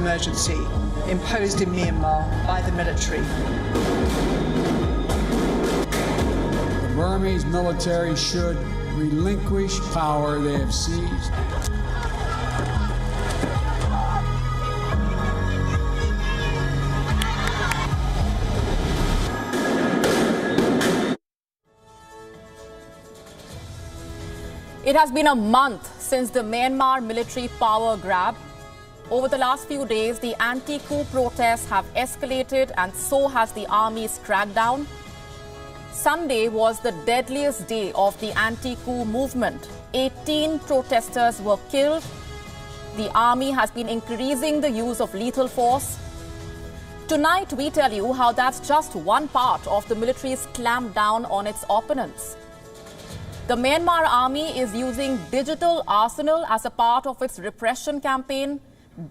emergency imposed in Myanmar by the military. The Burmese military should relinquish power they have seized. It has been a month since the Myanmar military power grab. Over the last few days, the anti-coup protests have escalated and so has the army's crackdown. Sunday was the deadliest day of the anti-coup movement. 18 protesters were killed. The army has been increasing the use of lethal force. Tonight, we tell you how that's just one part of the military's clampdown on its opponents. The Myanmar army is using digital arsenal as a part of its repression campaign,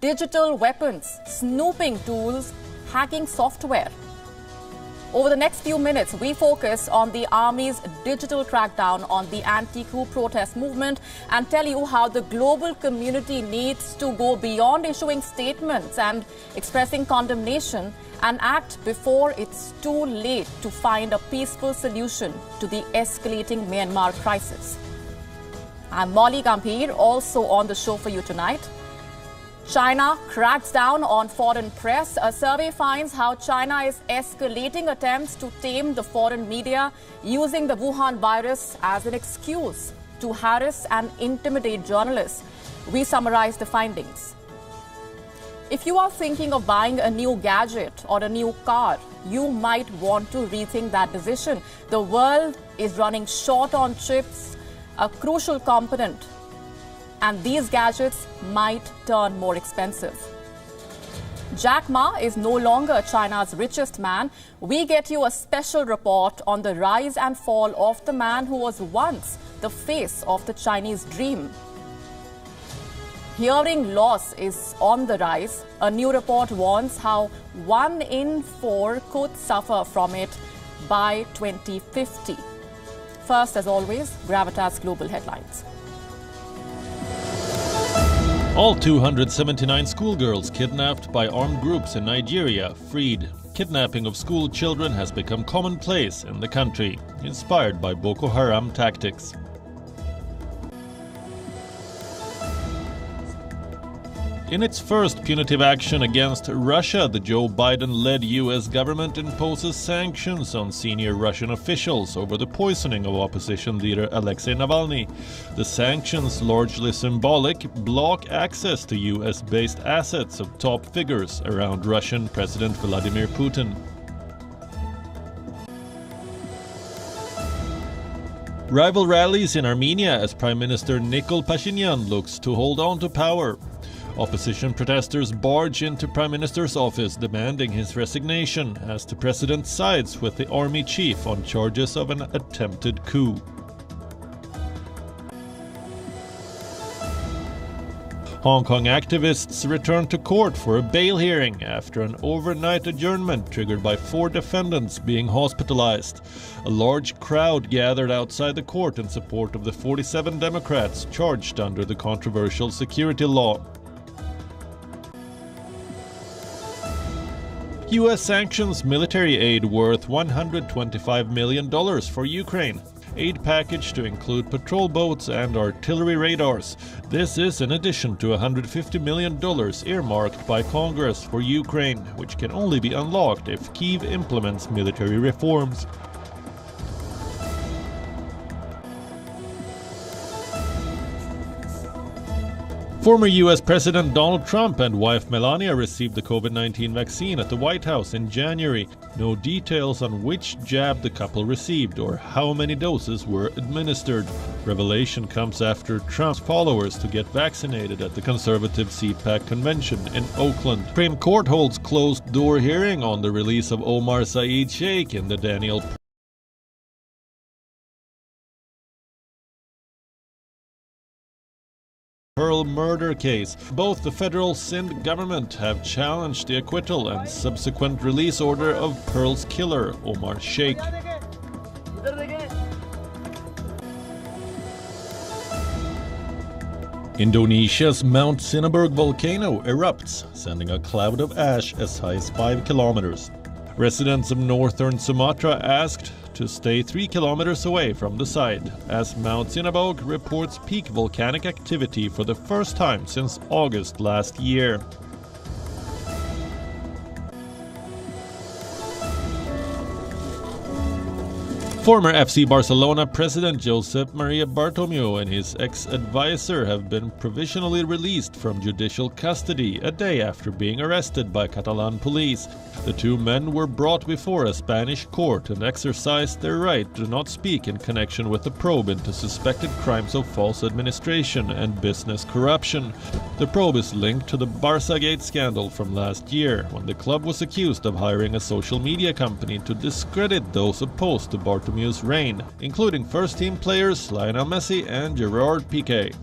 digital weapons, snooping tools, hacking software. Over the next few minutes, we focus on the army's digital crackdown on the anti-coup protest movement and tell you how the global community needs to go beyond issuing statements and expressing condemnation and act before it's too late to find a peaceful solution to the escalating Myanmar crisis. I'm Molly Gambhir, also on the show for you tonight. China cracks down on foreign press. A survey finds how China is escalating attempts to tame the foreign media using the Wuhan virus as an excuse to harass and intimidate journalists. We summarize the findings. If you are thinking of buying a new gadget or a new car, you might want to rethink that decision. The world is running short on chips, a crucial component, and these gadgets might turn more expensive. Jack Ma is no longer China's richest man. We get you a special report on the rise and fall of the man who was once the face of the Chinese dream. Hearing loss is on the rise. A new report warns how 1 in 4 could suffer from it by 2050. First, as always, Gravitas Global Headlines. All 279 schoolgirls kidnapped by armed groups in Nigeria freed. Kidnapping of school children has become commonplace in the country, inspired by Boko Haram tactics. In its first punitive action against Russia, the Joe Biden-led U.S. government imposes sanctions on senior Russian officials over the poisoning of opposition leader Alexei Navalny. The sanctions, largely symbolic, block access to U.S.-based assets of top figures around Russian President Vladimir Putin. Rival rallies in Armenia as Prime Minister Nikol Pashinyan looks to hold on to power. Opposition protesters barge into Prime Minister's office demanding his resignation as the president sides with the army chief on charges of an attempted coup. Hong Kong activists returned to court for a bail hearing after an overnight adjournment triggered by 4 defendants being hospitalized. A large crowd gathered outside the court in support of the 47 Democrats charged under the controversial security law. U.S. sanctions military aid worth $125 million for Ukraine. Aid package to include patrol boats and artillery radars. This is in addition to $150 million earmarked by Congress for Ukraine, which can only be unlocked if Kyiv implements military reforms. Former U.S. President Donald Trump and wife Melania received the COVID-19 vaccine at the White House in January. No details on which jab the couple received or how many doses were administered. Revelation comes after Trump's followers to get vaccinated at the conservative CPAC convention in Oakland. Supreme Court holds closed-door hearing on the release of Omar Saeed Sheikh in the Daniel Pearl murder case. Both the federal Sindh government have challenged the acquittal and subsequent release order of Pearl's killer, Omar Sheikh. Indonesia's Mount Sinabung volcano erupts, sending a cloud of ash as high as 5 kilometers. Residents of northern Sumatra asked to stay 3 kilometers away from the site, as Mount Sinabung reports peak volcanic activity for the first time since August last year. Former FC Barcelona president Josep Maria Bartomeu and his ex-advisor have been provisionally released from judicial custody a day after being arrested by Catalan police. The two men were brought before a Spanish court and exercised their right to not speak in connection with the probe into suspected crimes of false administration and business corruption. The probe is linked to the Barçagate scandal from last year, when the club was accused of hiring a social media company to discredit those opposed to Bartomeu's reign, including first-team players Lionel Messi and Gerard Piqué.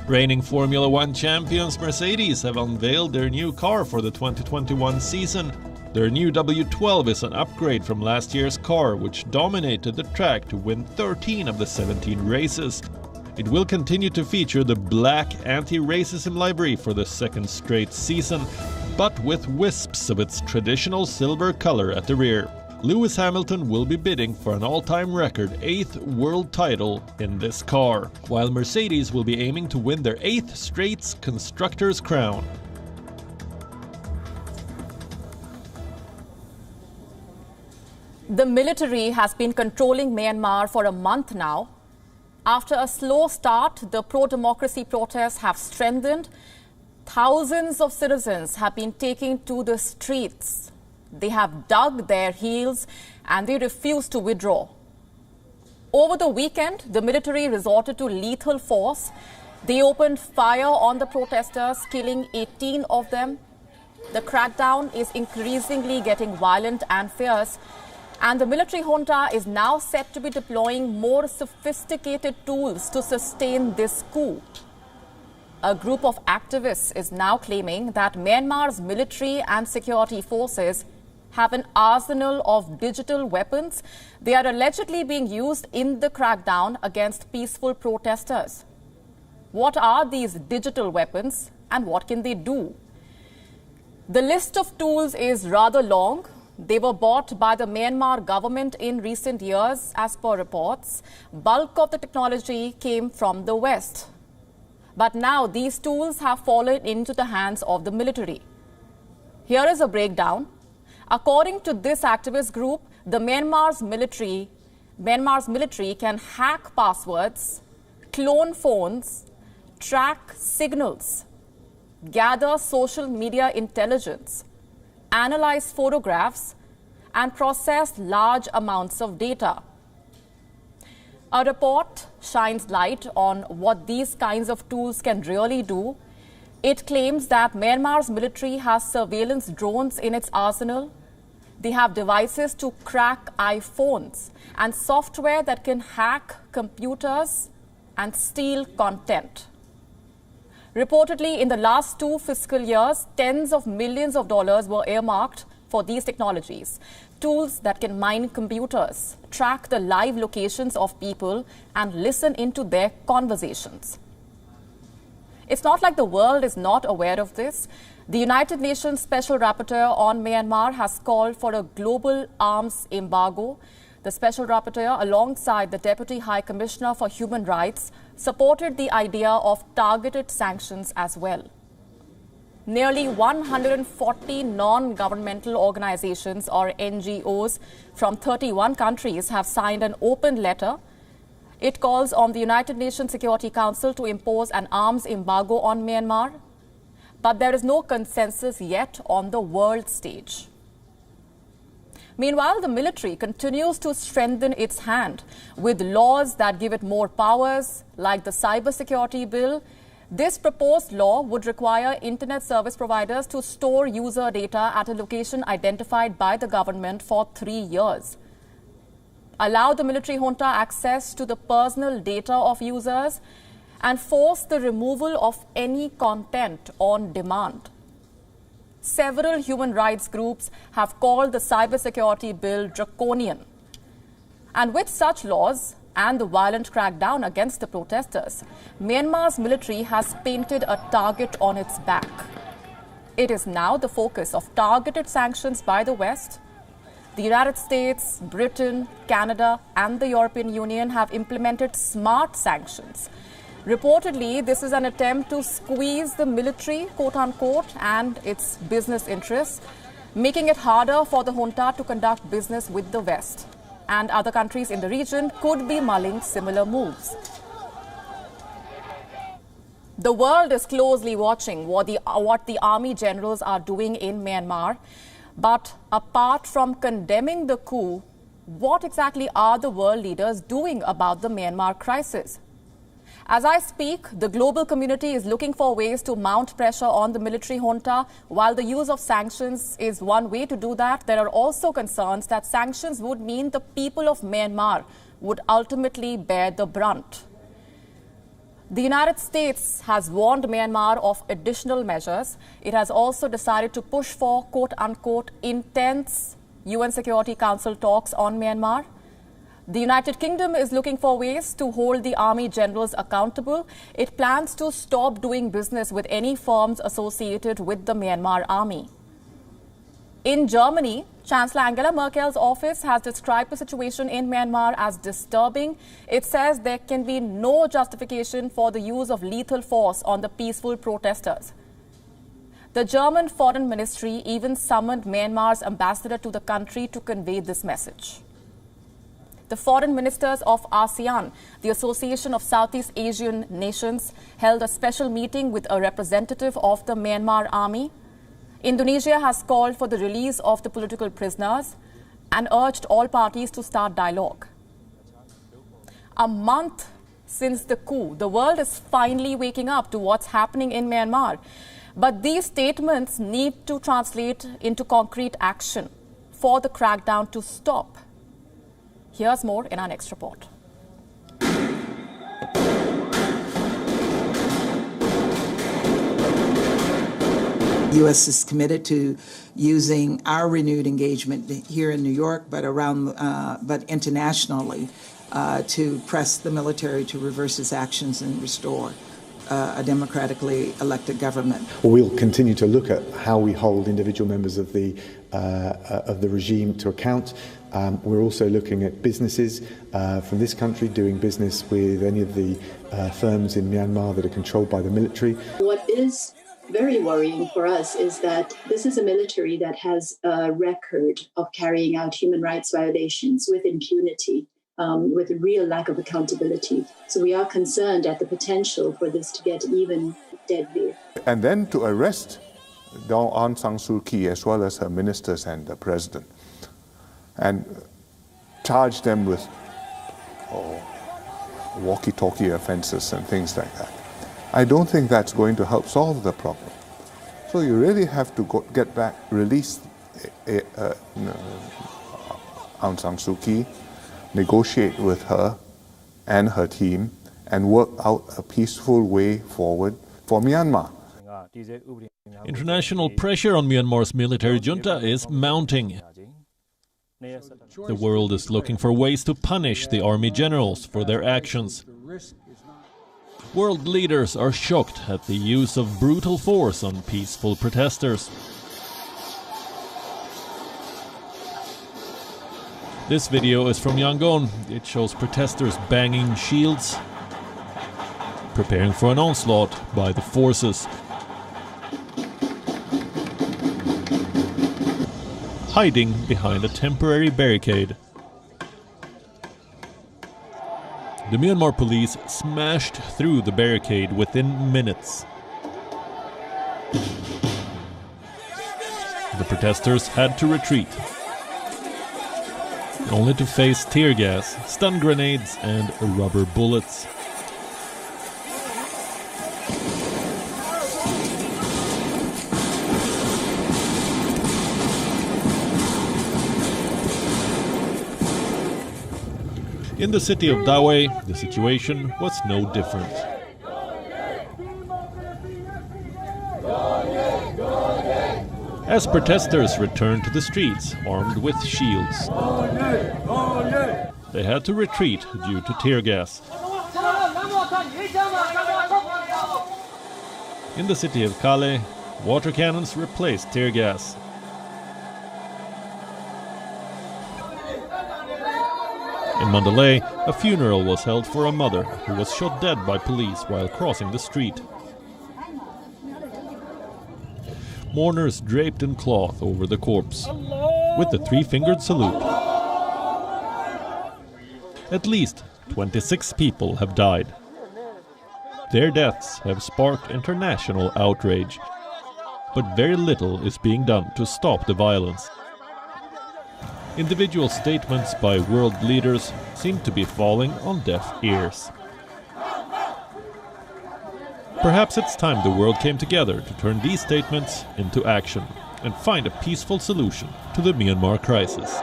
Reigning Formula One champions Mercedes have unveiled their new car for the 2021 season. Their new W12 is an upgrade from last year's car, which dominated the track to win 13 of the 17 races. It will continue to feature the black anti-racism livery for the second straight season, but with wisps of its traditional silver color at the rear. Lewis Hamilton will be bidding for an all-time record 8th world title in this car, while Mercedes will be aiming to win their 8th straight constructor's crown. The military has been controlling Myanmar for a month now. After a slow start, the pro-democracy protests have strengthened. Thousands of citizens have been taken to the streets. They have dug their heels and they refuse to withdraw. Over the weekend, the military resorted to lethal force. They opened fire on the protesters, killing 18 of them. The crackdown is increasingly getting violent and fierce, and the military junta is now set to be deploying more sophisticated tools to sustain this coup. A group of activists is now claiming that Myanmar's military and security forces have an arsenal of digital weapons. They are allegedly being used in the crackdown against peaceful protesters. What are these digital weapons and what can they do? The list of tools is rather long. They were bought by the Myanmar government in recent years, as per reports. Bulk of the technology came from the West. But now these tools have fallen into the hands of the military. Here is a breakdown. According to this activist group, the Myanmar's military can hack passwords, clone phones, track signals, gather social media intelligence, analyze photographs, and process large amounts of data. A report shines light on what these kinds of tools can really do. It claims that Myanmar's military has surveillance drones in its arsenal. They have devices to crack iPhones and software that can hack computers and steal content. Reportedly, in the last 2 fiscal years, tens of millions of dollars were earmarked for these technologies. Tools that can mine computers, track the live locations of people, and listen into their conversations. It's not like the world is not aware of this. The United Nations Special Rapporteur on Myanmar has called for a global arms embargo. The Special Rapporteur, alongside the Deputy High Commissioner for Human Rights, supported the idea of targeted sanctions as well. Nearly 140 non-governmental organizations, or NGOs, from 31 countries have signed an open letter. It calls on the United Nations Security Council to impose an arms embargo on Myanmar. But there is no consensus yet on the world stage. Meanwhile, the military continues to strengthen its hand with laws that give it more powers, like the cybersecurity bill. This proposed law would require internet service providers to store user data at a location identified by the government for 3 years, allow the military junta access to the personal data of users, and force the removal of any content on demand. Several human rights groups have called the cybersecurity bill draconian. And with such laws and the violent crackdown against the protesters, Myanmar's military has painted a target on its back. It is now the focus of targeted sanctions by the West. The United States, Britain, Canada, and the European Union have implemented smart sanctions. Reportedly, this is an attempt to squeeze the military, quote-unquote, and its business interests, making it harder for the junta to conduct business with the West. And other countries in the region could be mulling similar moves. The world is closely watching what the army generals are doing in Myanmar. But apart from condemning the coup, what exactly are the world leaders doing about the Myanmar crisis? As I speak, the global community is looking for ways to mount pressure on the military junta. While the use of sanctions is one way to do that, there are also concerns that sanctions would mean the people of Myanmar would ultimately bear the brunt. The United States has warned Myanmar of additional measures. It has also decided to push for, quote-unquote, intense UN Security Council talks on Myanmar. The United Kingdom is looking for ways to hold the army generals accountable. It plans to stop doing business with any firms associated with the Myanmar army. In Germany, Chancellor Angela Merkel's office has described the situation in Myanmar as disturbing. It says there can be no justification for the use of lethal force on the peaceful protesters. The German Foreign Ministry even summoned Myanmar's ambassador to the country to convey this message. The foreign ministers of ASEAN, the Association of Southeast Asian Nations, held a special meeting with a representative of the Myanmar army. Indonesia has called for the release of the political prisoners and urged all parties to start dialogue. A month since the coup, the world is finally waking up to what's happening in Myanmar. But these statements need to translate into concrete action for the crackdown to stop. Here's more in our next report. The U.S. is committed to using our renewed engagement here in New York, but internationally, to press the military to reverse its actions and restore a democratically elected government. We'll continue to look at how we hold individual members of the regime to account. We're also looking at businesses from this country doing business with any of the firms in Myanmar that are controlled by the military. What is very worrying for us is that this is a military that has a record of carrying out human rights violations with impunity, with a real lack of accountability. So we are concerned at the potential for this to get even deadlier. And then to arrest Aung San Suu Kyi as well as her ministers and the president and charge them with walkie-talkie offenses and things like that. I don't think that's going to help solve the problem. So you really have to get back, release Aung San Suu Kyi, negotiate with her and her team, and work out a peaceful way forward for Myanmar. International pressure on Myanmar's military junta is mounting. The world is looking for ways to punish the army generals for their actions. World leaders are shocked at the use of brutal force on peaceful protesters. This video is from Yangon. It shows protesters banging shields, preparing for an onslaught by the forces. Hiding behind a temporary barricade. The Myanmar police smashed through the barricade within minutes. The protesters had to retreat, only to face tear gas, stun grenades and rubber bullets. In the city of Dawei, the situation was no different. As protesters returned to the streets, armed with shields. they had to retreat due to tear gas. In the city of Kale, water cannons replaced tear gas. In Mandalay, a funeral was held for a mother who was shot dead by police while crossing the street. Mourners draped in cloth over the corpse, with the three-fingered salute. At least 26 people have died. Their deaths have sparked international outrage, but very little is being done to stop the violence. Individual statements by world leaders seem to be falling on deaf ears. Perhaps it's time the world came together to turn these statements into action and find a peaceful solution to the Myanmar crisis.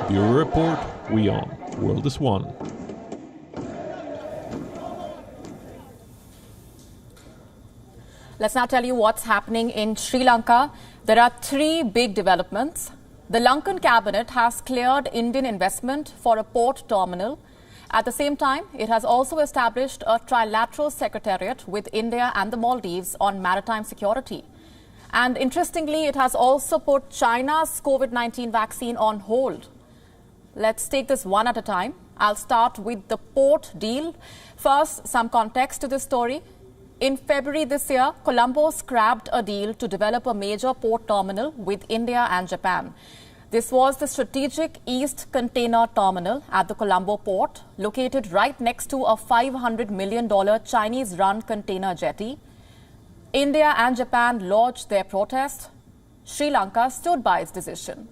Bureau Report, WION, World is One. Let's now tell you what's happening in Sri Lanka. There are three big developments. The Lankan cabinet has cleared Indian investment for a port terminal. At the same time, it has also established a trilateral secretariat with India and the Maldives on maritime security. And interestingly, it has also put China's COVID-19 vaccine on hold. Let's take this one at a time. I'll start with the port deal. First, some context to this story. In February this year, Colombo scrapped a deal to develop a major port terminal with India and Japan. This was the strategic East Container Terminal at the Colombo port, located right next to a $500 million Chinese-run container jetty. India and Japan lodged their protest. Sri Lanka stood by its decision.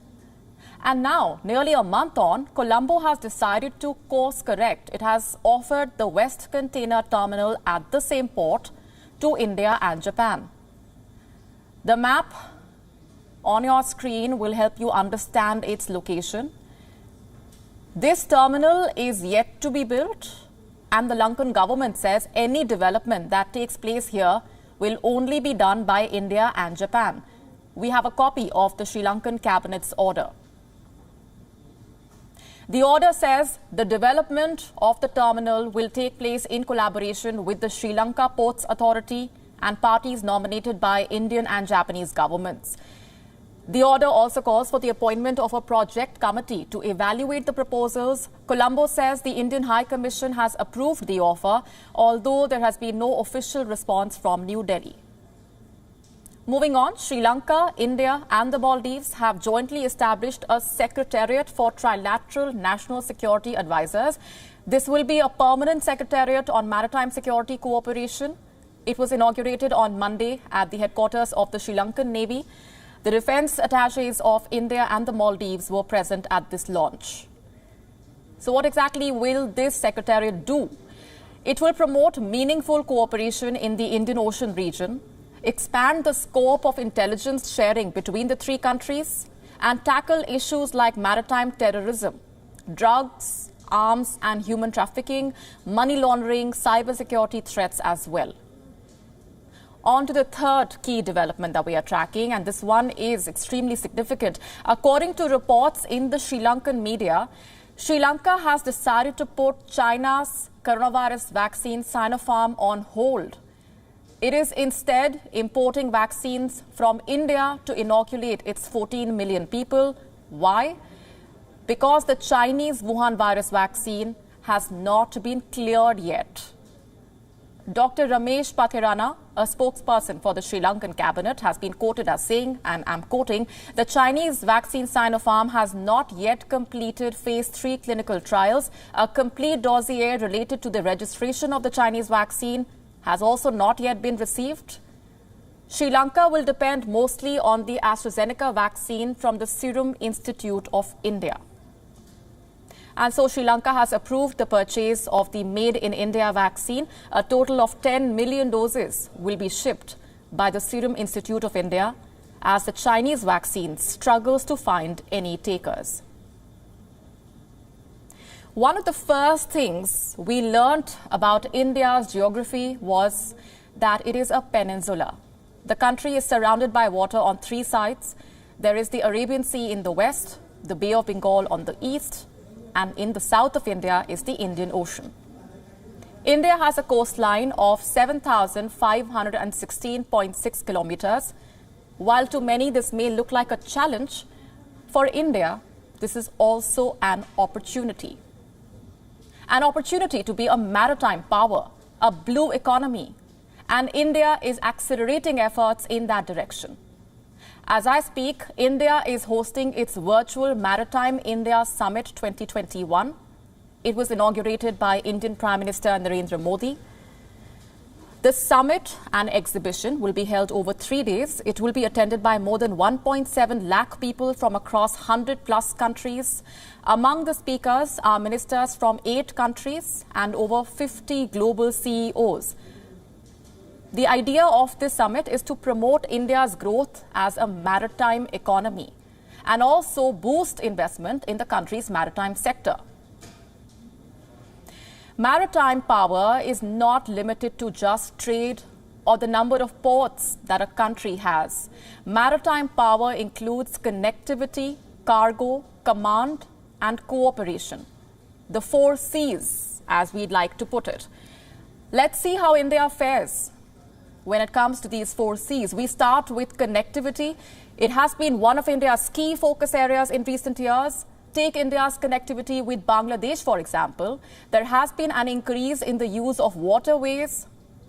And now, nearly a month on, Colombo has decided to course correct. It has offered the West Container Terminal at the same port to India and Japan. The map on your screen will help you understand its location. This terminal is yet to be built, and the Lankan government says any development that takes place here will only be done by India and Japan. We have a copy of the Sri Lankan cabinet's order. The order says the development of the terminal will take place in collaboration with the Sri Lanka Ports Authority and parties nominated by Indian and Japanese governments. The order also calls for the appointment of a project committee to evaluate the proposals. Colombo says the Indian High Commission has approved the offer, although there has been no official response from New Delhi. Moving on, Sri Lanka, India and the Maldives have jointly established a secretariat for trilateral national security advisors. This will be a permanent secretariat on maritime security cooperation. It was inaugurated on Monday at the headquarters of the Sri Lankan Navy. The defense attaches of India and the Maldives were present at this launch. So what exactly will this secretariat do? It will promote meaningful cooperation in the Indian Ocean region, expand the scope of intelligence sharing between the three countries, and tackle issues like maritime terrorism, drugs, arms and human trafficking, money laundering, cybersecurity threats as well. On to the third key development that we are tracking, and this one is extremely significant. According to reports in the Sri Lankan media, Sri Lanka has decided to put China's coronavirus vaccine Sinopharm on hold. It is instead importing vaccines from India to inoculate its 14 million people. Why? Because the Chinese Wuhan virus vaccine has not been cleared yet. Dr. Ramesh Pathirana, a spokesperson for the Sri Lankan cabinet, has been quoted as saying, and I'm quoting, the Chinese vaccine Sinopharm has not yet completed phase 3 clinical trials. A complete dossier related to the registration of the Chinese vaccine has also not yet been received. Sri Lanka will depend mostly on the AstraZeneca vaccine from the Serum Institute of India. And so Sri Lanka has approved the purchase of the Made in India vaccine. A total of 10 million doses will be shipped by the Serum Institute of India as the Chinese vaccine struggles to find any takers. One of the first things we learnt about India's geography was that it is a peninsula. The country is surrounded by water on three sides. There is the Arabian Sea in the west, the Bay of Bengal on the east, and in the south of India is the Indian Ocean. India has a coastline of 7,516.6 kilometers. While to many this may look like a challenge, for India, this is also an opportunity. An opportunity to be a maritime power, a blue economy, and India is accelerating efforts in that direction. As I speak, India is hosting its virtual Maritime India Summit 2021. It was inaugurated by Indian Prime Minister Narendra Modi. The summit and exhibition will be held over 3 days. It will be attended by more than 1.7 lakh people from across 100 plus countries. Among the speakers are ministers from 8 countries and over 50 global CEOs. The idea of this summit is to promote India's growth as a maritime economy and also boost investment in the country's maritime sector. Maritime power is not limited to just trade or the number of ports that a country has. Maritime power includes connectivity, cargo, command, and cooperation. The 4 C's, as we'd like to put it. Let's see how India fares when it comes to these 4 C's. We start with connectivity. It has been one of India's key focus areas in recent years. Take India's connectivity with Bangladesh, for example. There has been an increase in the use of waterways.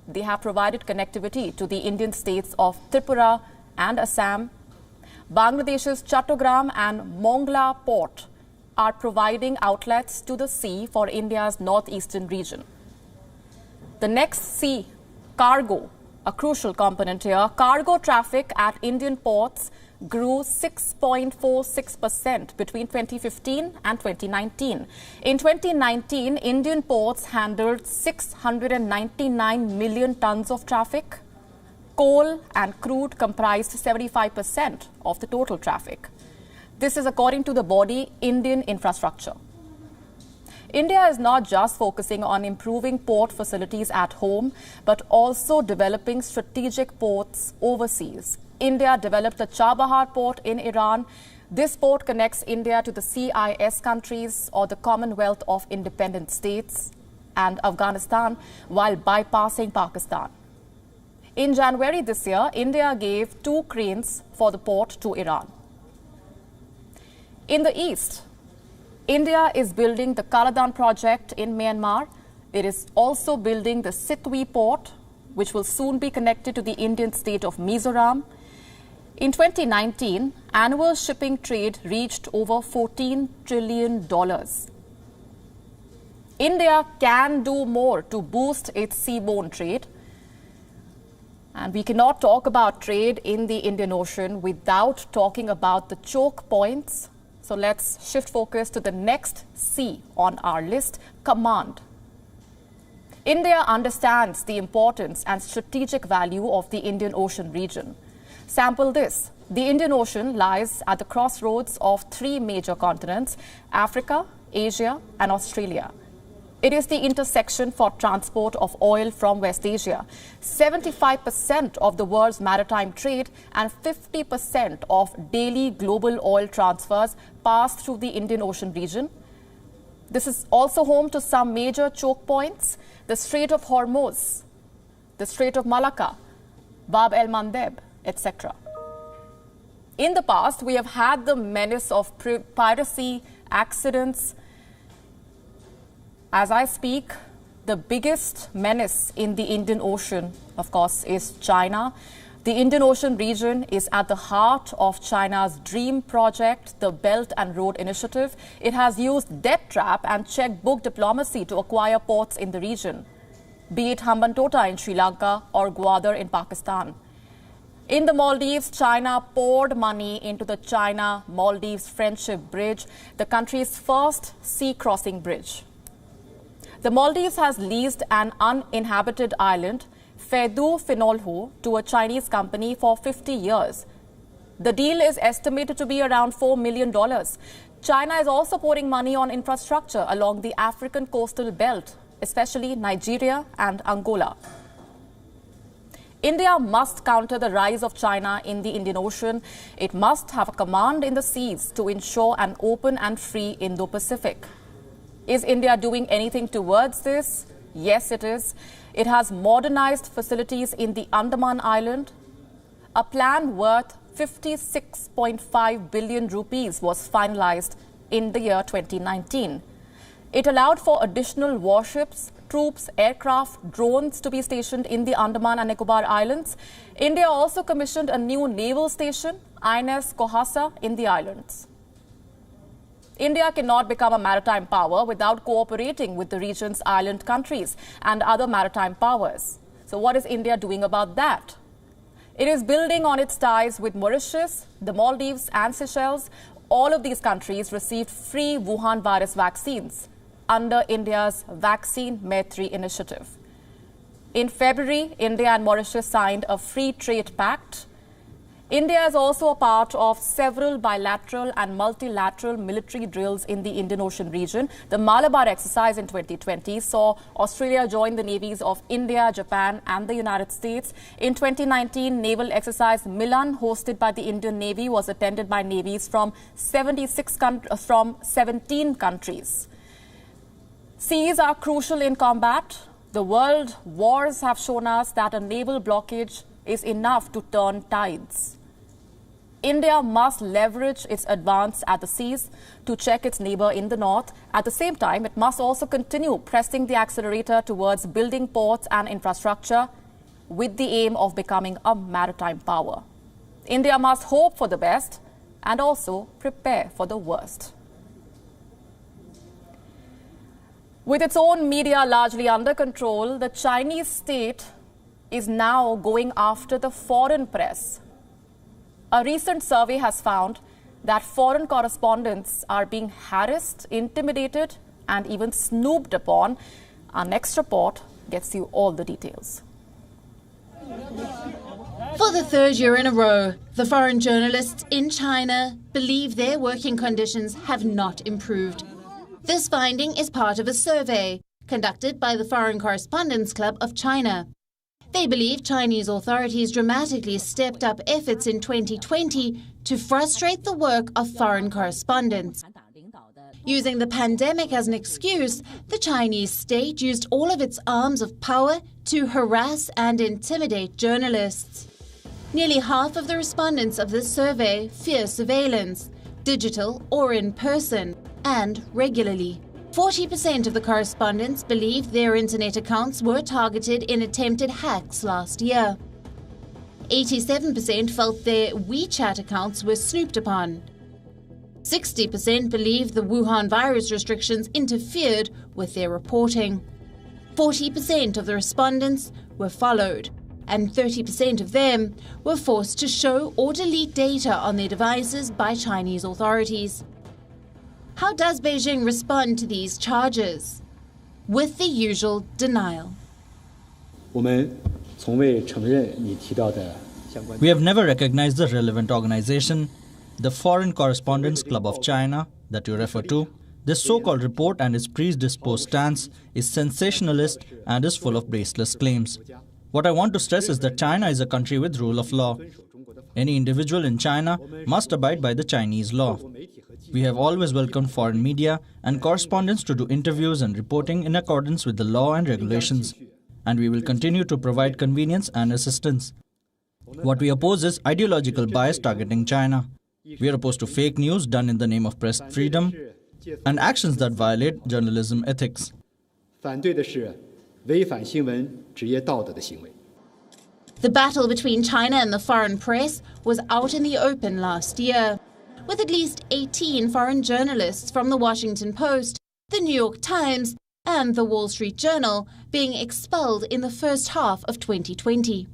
They have provided connectivity to the Indian states of Tripura and Assam. Bangladesh's Chattogram and Mongla port are providing outlets to the sea for India's northeastern region. The next C, cargo, a crucial component here. Cargo traffic at Indian ports grew 6.46% between 2015 and 2019. In 2019, Indian ports handled 699 million tons of traffic. Coal and crude comprised 75% of the total traffic. This is according to the body Indian Infrastructure. India is not just focusing on improving port facilities at home, but also developing strategic ports overseas. India developed the Chabahar port in Iran. This port connects India to the CIS countries or the Commonwealth of Independent States and Afghanistan while bypassing Pakistan. In January this year, India gave 2 cranes for the port to Iran. In the east, India is building the Kaladan project in Myanmar. It is also building the Sitwe port, which will soon be connected to the Indian state of Mizoram. In 2019, annual shipping trade reached over $14 trillion. India can do more to boost its seaborne trade. And we cannot talk about trade in the Indian Ocean without talking about the choke points. So let's shift focus to the next C on our list, command. India understands the importance and strategic value of the Indian Ocean region. Sample this. The Indian Ocean lies at the crossroads of 3 major continents, Africa, Asia, and Australia. It is the intersection for transport of oil from West Asia. 75% of the world's maritime trade and 50% of daily global oil transfers pass through the Indian Ocean region. This is also home to some major choke points, the Strait of Hormuz, the Strait of Malacca, Bab el-Mandeb, etc. In the past, we have had the menace of piracy, accidents. As I speak, the biggest menace in the Indian Ocean, of course, is China. The Indian Ocean region is at the heart of China's dream project, the Belt and Road Initiative. It has used debt trap and checkbook diplomacy to acquire ports in the region, be it Hambantota in Sri Lanka or Gwadar in Pakistan. In the Maldives, China poured money into the China-Maldives Friendship Bridge, the country's first sea-crossing bridge. The Maldives has leased an uninhabited island, Fedu Finolhu, to a Chinese company for 50 years. The deal is estimated to be around $4 million. China is also pouring money on infrastructure along the African coastal belt, especially Nigeria and Angola. India must counter the rise of China in the Indian Ocean. It must have a command in the seas to ensure an open and free Indo-Pacific. Is India doing anything towards this? Yes, it is. It has modernized facilities in the Andaman Island. A plan worth 56.5 billion rupees was finalized in the year 2019. It allowed for additional warships, troops, aircraft, drones to be stationed in the Andaman and Nicobar Islands. India also commissioned a new naval station, INS Kohasa, in the islands. India cannot become a maritime power without cooperating with the region's island countries and other maritime powers. So what is India doing about that? It is building on its ties with Mauritius, the Maldives and Seychelles. All of these countries received free Wuhan virus vaccines under India's Vaccine Maitri initiative. In February, India and Mauritius signed a free trade pact. India is also a part of several bilateral and multilateral military drills in the Indian Ocean region. The Malabar exercise in 2020 saw Australia join the navies of India, Japan and the United States. In 2019, naval exercise Milan, hosted by the Indian Navy, was attended by navies from 17 countries. Seas are crucial in combat. The world wars have shown us that a naval blockage is enough to turn tides. India must leverage its advance at the seas to check its neighbour in the north. At the same time, it must also continue pressing the accelerator towards building ports and infrastructure with the aim of becoming a maritime power. India must hope for the best and also prepare for the worst. With its own media largely under control, the Chinese state is now going after the foreign press. A recent survey has found that foreign correspondents are being harassed, intimidated, and even snooped upon. Our next report gets you all the details. For the third year in a row, the foreign journalists in China believe their working conditions have not improved. This finding is part of a survey conducted by the Foreign Correspondents Club of China. They believe Chinese authorities dramatically stepped up efforts in 2020 to frustrate the work of foreign correspondents. Using the pandemic as an excuse, the Chinese state used all of its arms of power to harass and intimidate journalists. Nearly half of the respondents of this survey fear surveillance, digital or in person, and regularly. 40% of the correspondents believe their internet accounts were targeted in attempted hacks last year. 87% felt their WeChat accounts were snooped upon. 60% believe the Wuhan virus restrictions interfered with their reporting. 40% of the respondents were followed, and 30% of them were forced to show or delete data on their devices by Chinese authorities. How does Beijing respond to these charges? With the usual denial. We have never recognized the relevant organization, the Foreign Correspondents Club of China, that you refer to. This so-called report and its predisposed stance is sensationalist and is full of baseless claims. What I want to stress is that China is a country with rule of law. Any individual in China must abide by the Chinese law. We have always welcomed foreign media and correspondents to do interviews and reporting in accordance with the law and regulations, and we will continue to provide convenience and assistance. What we oppose is ideological bias targeting China. We are opposed to fake news done in the name of press freedom and actions that violate journalism ethics. The battle between China and the foreign press was out in the open last year, with at least 18 foreign journalists from the Washington Post, the New York Times, and the Wall Street Journal being expelled in the first half of 2020.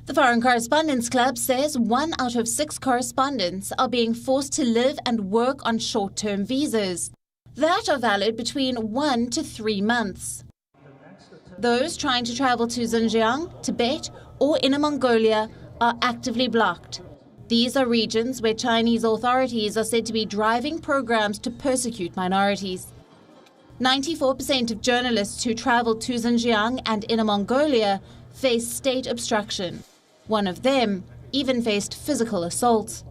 The Foreign Correspondents Club says 1 out of 6 correspondents are being forced to live and work on short-term visas that are valid between 1 to 3 months. Those trying to travel to Xinjiang, Tibet, or Inner Mongolia are actively blocked. These are regions where Chinese authorities are said to be driving programs to persecute minorities. 94% of journalists who travel to Xinjiang and Inner Mongolia faced state obstruction. One of them even faced physical assault.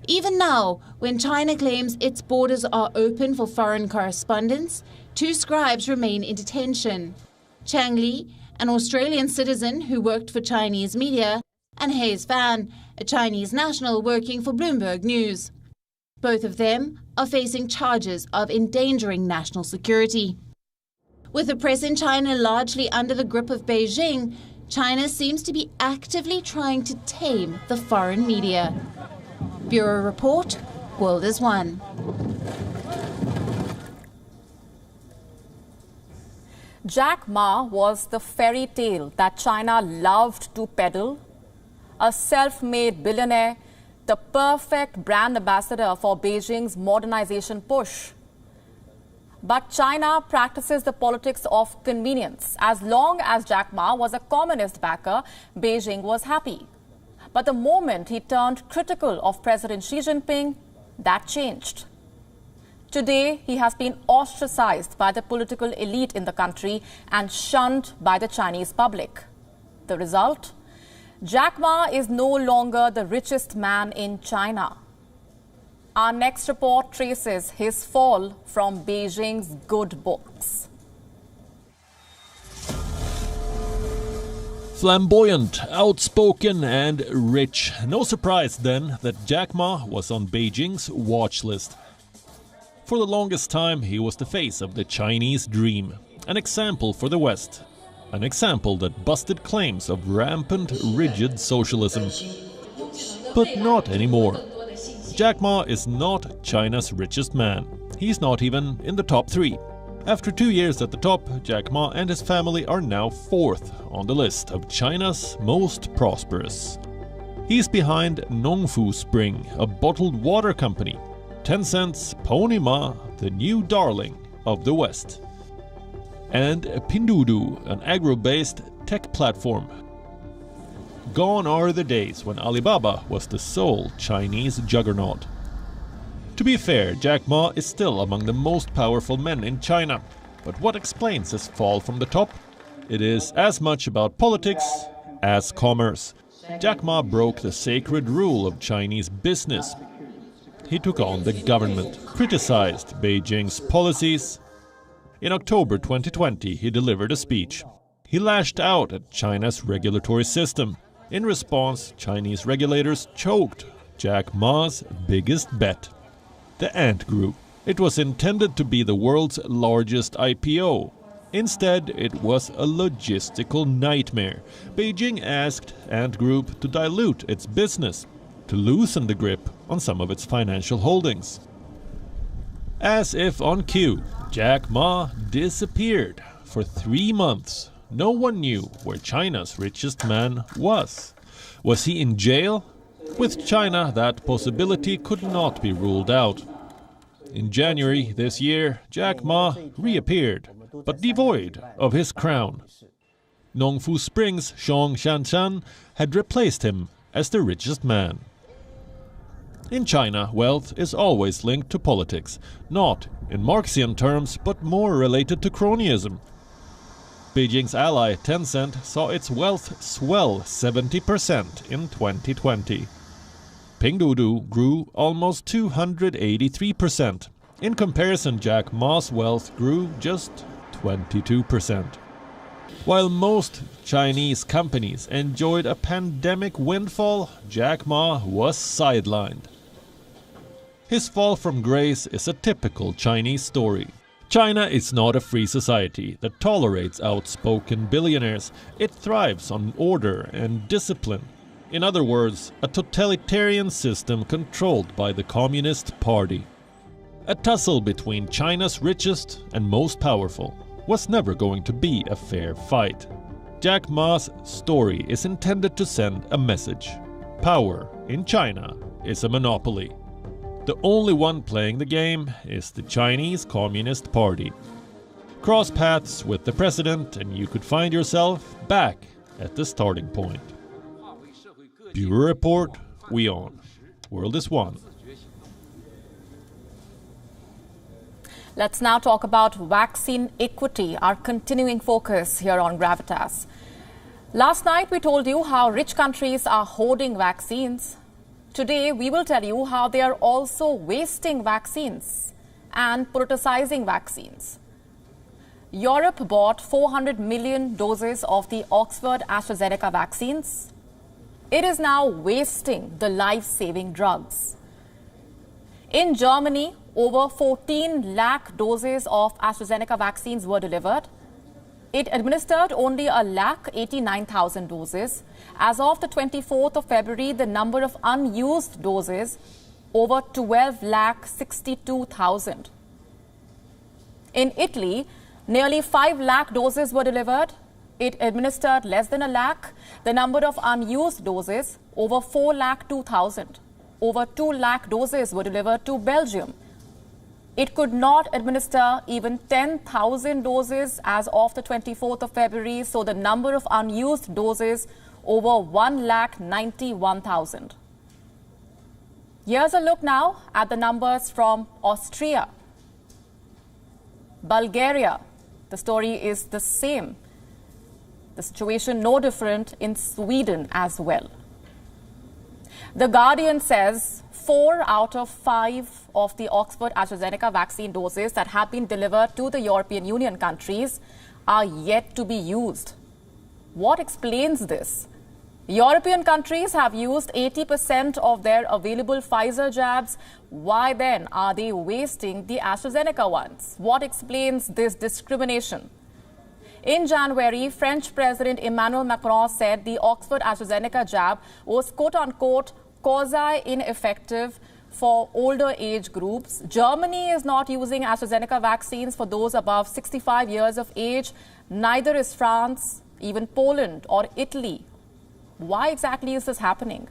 Even now, when China claims its borders are open for foreign correspondents, 2 scribes remain in detention. Chang Li, an Australian citizen who worked for Chinese media, and Hayes Fan, a Chinese national working for Bloomberg News. Both of them are facing charges of endangering national security. With the press in China largely under the grip of Beijing, China seems to be actively trying to tame the foreign media. Bureau Report, World is One. Jack Ma was the fairy tale that China loved to peddle. A self-made billionaire, the perfect brand ambassador for Beijing's modernization push. But China practices the politics of convenience. As long as Jack Ma was a communist backer, Beijing was happy. But the moment he turned critical of President Xi Jinping, that changed. Today, he has been ostracized by the political elite in the country and shunned by the Chinese public. The result? Jack Ma is no longer the richest man in China. Our next report traces his fall from Beijing's good books. Flamboyant, outspoken and rich. No surprise then that Jack Ma was on Beijing's watch list. For the longest time, he was the face of the Chinese dream, an example for the West, an example that busted claims of rampant, rigid socialism. But not anymore. Jack Ma is not China's richest man. He's not even in the top 3. After 2 years at the top, Jack Ma and his family are now 4th on the list of China's most prosperous. He's behind Nongfu Spring, a bottled water company, Tencent's Pony Ma, the new darling of the West, and Pinduoduo, an agro-based tech platform. Gone are the days when Alibaba was the sole Chinese juggernaut. To be fair, Jack Ma is still among the most powerful men in China. But what explains his fall from the top? It is as much about politics as commerce. Jack Ma broke the sacred rule of Chinese business. He took on the government, criticized Beijing's policies. In October 2020, he delivered a speech. He lashed out at China's regulatory system. In response, Chinese regulators choked Jack Ma's biggest bet, the Ant Group. It was intended to be the world's largest IPO. Instead, it was a logistical nightmare. Beijing asked Ant Group to dilute its business, to loosen the grip on some of its financial holdings. As if on cue, Jack Ma disappeared. For 3 months, no one knew where China's richest man was. Was he in jail? With China, that possibility could not be ruled out. In January this year, Jack Ma reappeared, but devoid of his crown. Nongfu Spring's Zhong Shanshan had replaced him as the richest man. In China, wealth is always linked to politics, not in Marxian terms, but more related to cronyism. Beijing's ally Tencent saw its wealth swell 70% in 2020. Pinduoduo grew almost 283%. In comparison, Jack Ma's wealth grew just 22%. While most Chinese companies enjoyed a pandemic windfall, Jack Ma was sidelined. His fall from grace is a typical Chinese story. China is not a free society that tolerates outspoken billionaires. It thrives on order and discipline. In other words, a totalitarian system controlled by the Communist Party. A tussle between China's richest and most powerful was never going to be a fair fight. Jack Ma's story is intended to send a message. Power in China is a monopoly. The only one playing the game is the Chinese Communist Party. Cross paths with the president and you could find yourself back at the starting point. Bureau Report, WION. World is One. Let's now talk about vaccine equity, our continuing focus here on Gravitas. Last night we told you how rich countries are hoarding vaccines. Today we will tell you how they are also wasting vaccines and politicizing vaccines. Europe bought 400 million doses of the Oxford AstraZeneca vaccines. It is now wasting the life-saving drugs. In Germany, over 14 lakh doses of AstraZeneca vaccines were delivered. It administered only 1,89,000 doses. As of the 24th of February, the number of unused doses over 12,62,000. In Italy, nearly 5 lakh doses were delivered. It administered less than 1 lakh. The number of unused doses over 4,02,000. Over 2 lakh doses were delivered to Belgium. It could not administer even 10,000 doses as of the 24th of February, so the number of unused doses over 1,91,000. Here's a look now at the numbers from Austria. Bulgaria, the story is the same. The situation no different in Sweden as well. The Guardian says 4 out of 5 of the Oxford AstraZeneca vaccine doses that have been delivered to the European Union countries are yet to be used. What explains this? European countries have used 80% of their available Pfizer jabs. Why then are they wasting the AstraZeneca ones? What explains this discrimination? In January, French President Emmanuel Macron said the Oxford AstraZeneca jab was quote-unquote quasi-ineffective for older age groups. Germany is not using AstraZeneca vaccines for those above 65 years of age. Neither is France, even Poland or Italy. Why exactly is this happening?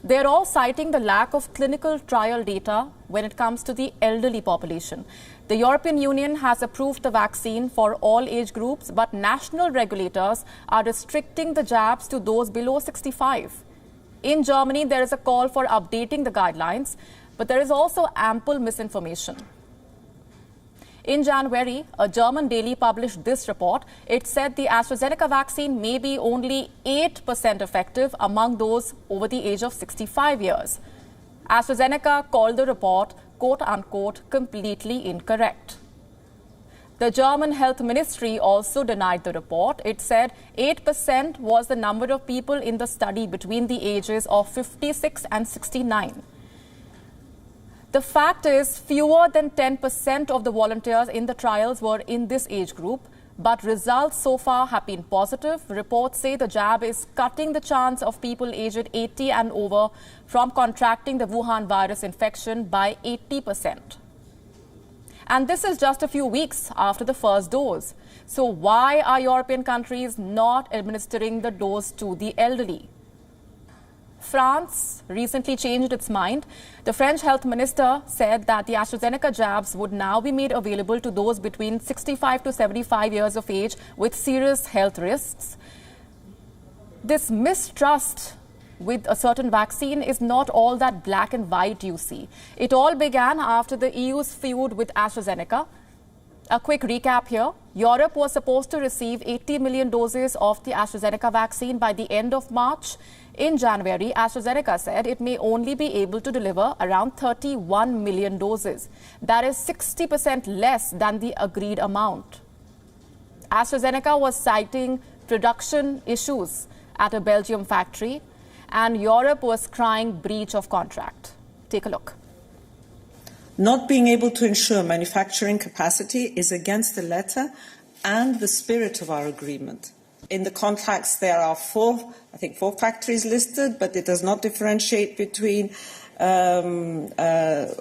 They're all citing the lack of clinical trial data when it comes to the elderly population. The European Union has approved the vaccine for all age groups, but national regulators are restricting the jabs to those below 65. In Germany, there is a call for updating the guidelines, but there is also ample misinformation. In January, a German daily published this report. It said the AstraZeneca vaccine may be only 8% effective among those over the age of 65 years. AstraZeneca called the report, quote-unquote, completely incorrect. The German health ministry also denied the report. It said 8% was the number of people in the study between the ages of 56 and 69. The fact is, fewer than 10% of the volunteers in the trials were in this age group, but results so far have been positive. Reports say the jab is cutting the chance of people aged 80 and over from contracting the Wuhan virus infection by 80%. And this is just a few weeks after the first dose. So why are European countries not administering the dose to the elderly? France recently changed its mind. The French health minister said that the AstraZeneca jabs would now be made available to those between 65 to 75 years of age with serious health risks. This mistrust with a certain vaccine is not all that black and white you see. It all began after the EU's feud with AstraZeneca. A quick recap here. Europe was supposed to receive 80 million doses of the AstraZeneca vaccine by the end of March. In January, AstraZeneca said it may only be able to deliver around 31 million doses. That is 60% less than the agreed amount. AstraZeneca was citing production issues at a Belgium factory, and Europe was crying breach of contract. Take a look. Not being able to ensure manufacturing capacity is against the letter and the spirit of our agreement. In the contracts, there are four factories listed, but it does not differentiate between the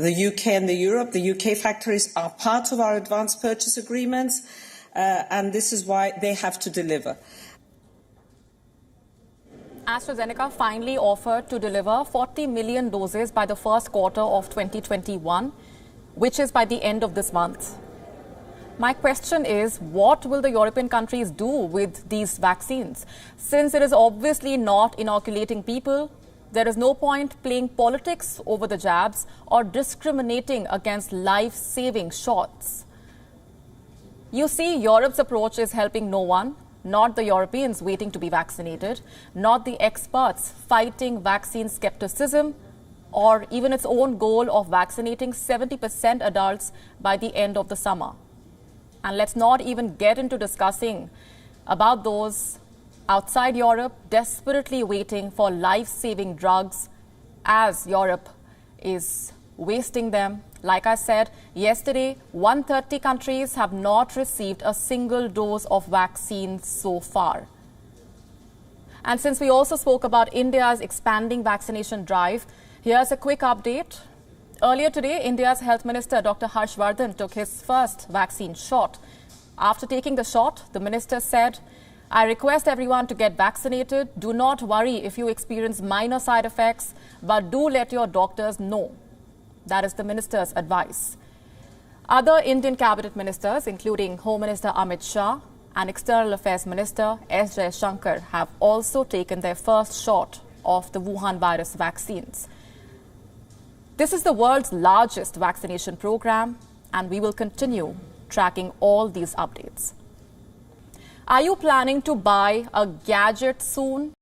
UK and Europe. The UK factories are part of our advanced purchase agreements, and this is why they have to deliver. AstraZeneca finally offered to deliver 40 million doses by the first quarter of 2021, which is by the end of this month. My question is, what will the European countries do with these vaccines? Since it is obviously not inoculating people, there is no point playing politics over the jabs or discriminating against life-saving shots. You see, Europe's approach is helping no one. not the Europeans waiting to be vaccinated, not the experts fighting vaccine skepticism, or even its own goal of vaccinating 70% adults by the end of the summer. And let's not even get into discussing about those outside Europe desperately waiting for life-saving drugs as Europe is wasting them. Like I said, yesterday, 130 countries have not received a single dose of vaccine so far. And since we also spoke about India's expanding vaccination drive, here's a quick update. Earlier today, India's Health Minister Dr. Harshvardhan took his first vaccine shot. After taking the shot, the minister said, "I request everyone to get vaccinated. Do not worry if you experience minor side effects, but do let your doctors know." That is the minister's advice. Other Indian cabinet ministers, including Home Minister Amit Shah and External Affairs Minister S. Jaishankar, have also taken their first shot of the Wuhan virus vaccines. This is the world's largest vaccination program, and we will continue tracking all these updates. Are you planning to buy a gadget soon?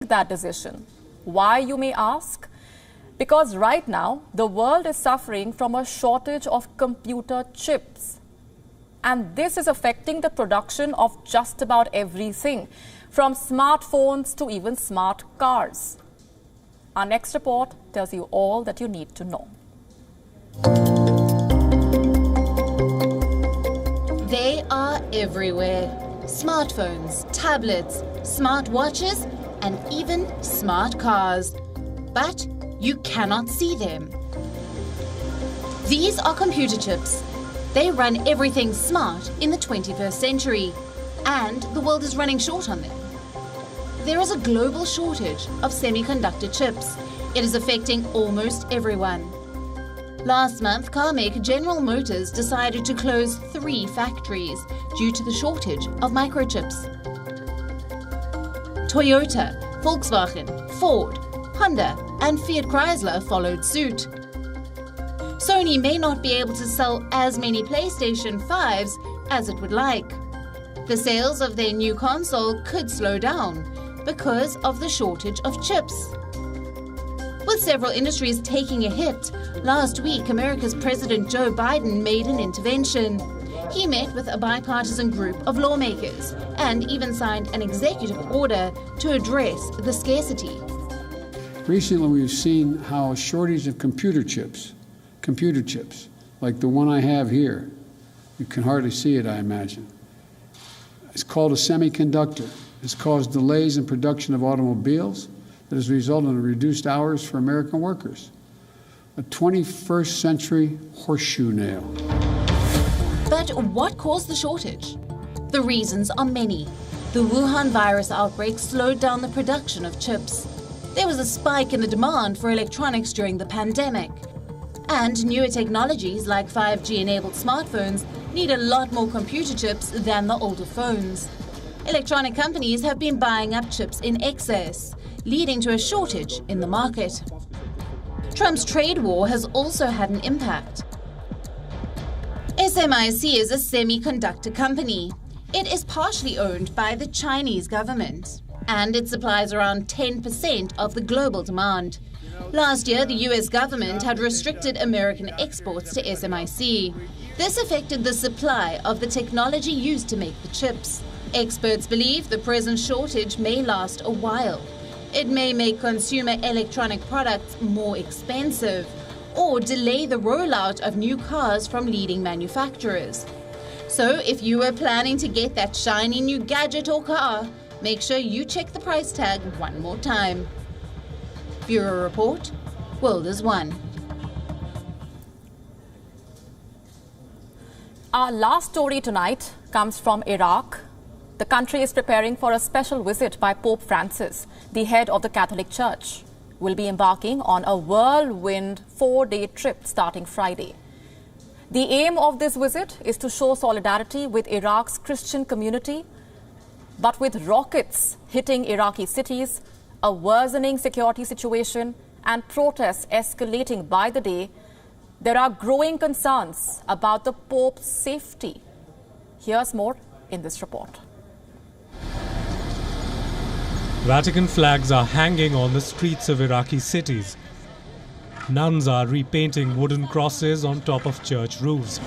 That decision. Why, you may ask? Because right now, the world is suffering from a shortage of computer chips. And this is affecting the production of just about everything, from smartphones to even smart cars. Our next report tells you all that you need to know. They are everywhere. Smartphones, tablets, smartwatches, and even smart cars. But you cannot see them. These are computer chips. They run everything smart in the 21st century, and the world is running short on them. There is a global shortage of semiconductor chips. It is affecting almost everyone. Last month, car maker General Motors decided to close 3 factories due to the shortage of microchips. Toyota, Volkswagen, Ford, Honda, and Fiat Chrysler followed suit. Sony may not be able to sell as many PlayStation 5s as it would like. The sales of their new console could slow down because of the shortage of chips. With several industries taking a hit, last week America's President Joe Biden made an intervention. He met with a bipartisan group of lawmakers and even signed an executive order to address the scarcity. Recently, we've seen how a shortage of computer chips, like the one I have here, you can hardly see it, I imagine. It's called a semiconductor. It's caused delays in production of automobiles that has resulted in reduced hours for American workers. A 21st century horseshoe nail. But what caused the shortage? The reasons are many. The Wuhan virus outbreak slowed down the production of chips. There was a spike in the demand for electronics during the pandemic. And newer technologies like 5G-enabled smartphones need a lot more computer chips than the older phones. Electronic companies have been buying up chips in excess, leading to a shortage in the market. Trump's trade war has also had an impact. SMIC is a semiconductor company. It is partially owned by the Chinese government, and it supplies around 10% of the global demand. Last year, the US government had restricted American exports to SMIC. This affected the supply of the technology used to make the chips. Experts believe the present shortage may last a while. It may make consumer electronic products more expensive or delay the rollout of new cars from leading manufacturers. So if you were planning to get that shiny new gadget or car, make sure you check the price tag one more time. Bureau Report, World is One. Our last story tonight comes from Iraq. The country is preparing for a special visit by Pope Francis, the head of the Catholic Church. Will be embarking on a whirlwind 4-day trip starting Friday. The aim of this visit is to show solidarity with Iraq's Christian community, but with rockets hitting Iraqi cities, a worsening security situation, and protests escalating by the day, there are growing concerns about the Pope's safety. Here's more in this report. Vatican flags are hanging on the streets of Iraqi cities. Nuns are repainting wooden crosses on top of church roofs.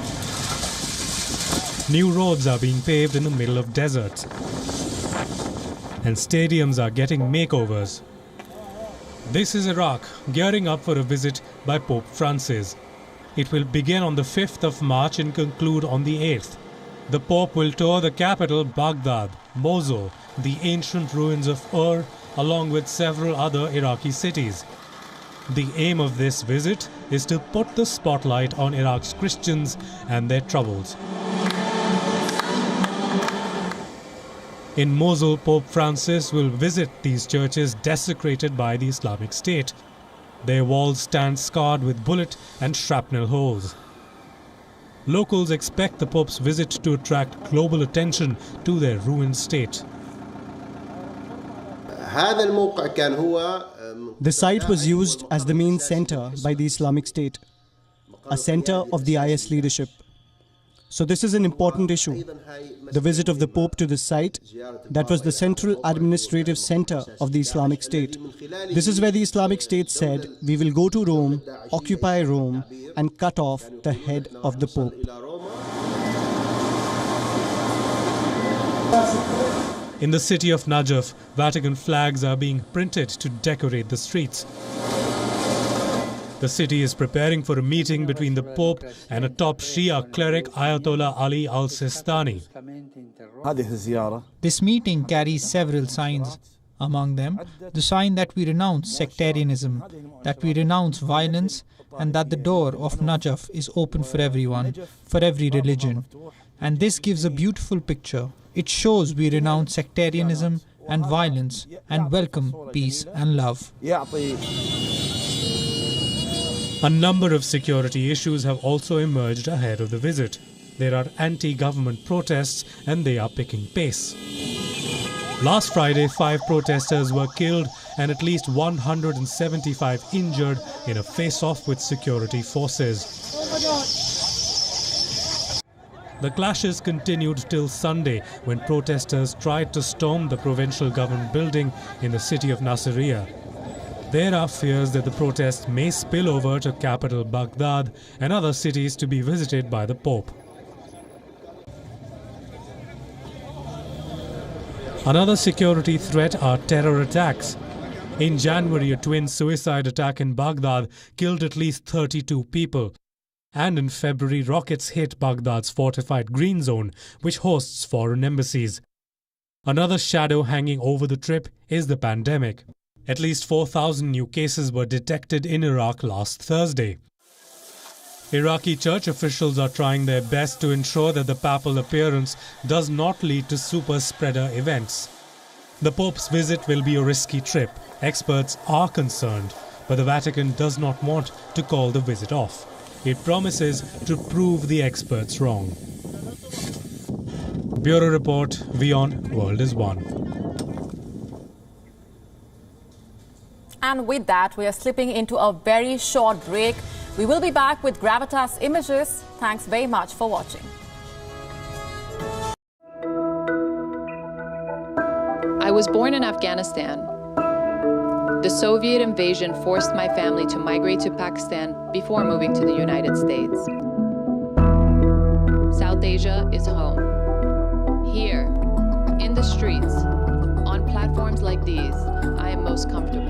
New roads are being paved in the middle of deserts. And stadiums are getting makeovers. This is Iraq, gearing up for a visit by Pope Francis. It will begin on the 5th of March and conclude on the 8th. The Pope will tour the capital, Baghdad, Mosul, the ancient ruins of Ur, along with several other Iraqi cities. The aim of this visit is to put the spotlight on Iraq's Christians and their troubles. In Mosul, Pope Francis will visit these churches desecrated by the Islamic State. Their walls stand scarred with bullet and shrapnel holes. Locals expect the Pope's visit to attract global attention to their ruined state. The site was used as the main center by the Islamic State, a center of the IS leadership. So this is an important issue. The visit of the Pope to this site, that was the central administrative center of the Islamic State. This is where the Islamic State said, we will go to Rome, occupy Rome, and cut off the head of the Pope. In the city of Najaf, Vatican flags are being printed to decorate the streets. The city is preparing for a meeting between the Pope and a top Shia cleric, Ayatollah Ali al-Sistani. This meeting carries several signs. Among them, the sign that we renounce sectarianism, that we renounce violence, and that the door of Najaf is open for everyone, for every religion. And this gives a beautiful picture. It shows we renounce sectarianism and violence and welcome peace and love. A number of security issues have also emerged ahead of the visit. There are anti-government protests and they are picking pace. Last Friday, 5 protesters were killed and at least 175 injured in a face-off with security forces. The clashes continued till Sunday when protesters tried to storm the provincial government building in the city of Nasiriyah. There are fears that the protests may spill over to capital Baghdad and other cities to be visited by the Pope. Another security threat are terror attacks. In January, a twin suicide attack in Baghdad killed at least 32 people. And in February, rockets hit Baghdad's fortified green zone, which hosts foreign embassies. Another shadow hanging over the trip is the pandemic. At least 4,000 new cases were detected in Iraq last Thursday. Iraqi church officials are trying their best to ensure that the papal appearance does not lead to super-spreader events. The Pope's visit will be a risky trip. Experts are concerned, but the Vatican does not want to call the visit off. It promises to prove the experts wrong. Bureau Report, WION World is One. And with that, we are slipping into a very short break. We will be back with Gravitas Images. Thanks very much for watching. I was born in Afghanistan. The Soviet invasion forced my family to migrate to Pakistan before moving to the United States. South Asia is home. Here, in the streets, on platforms like these, I am most comfortable.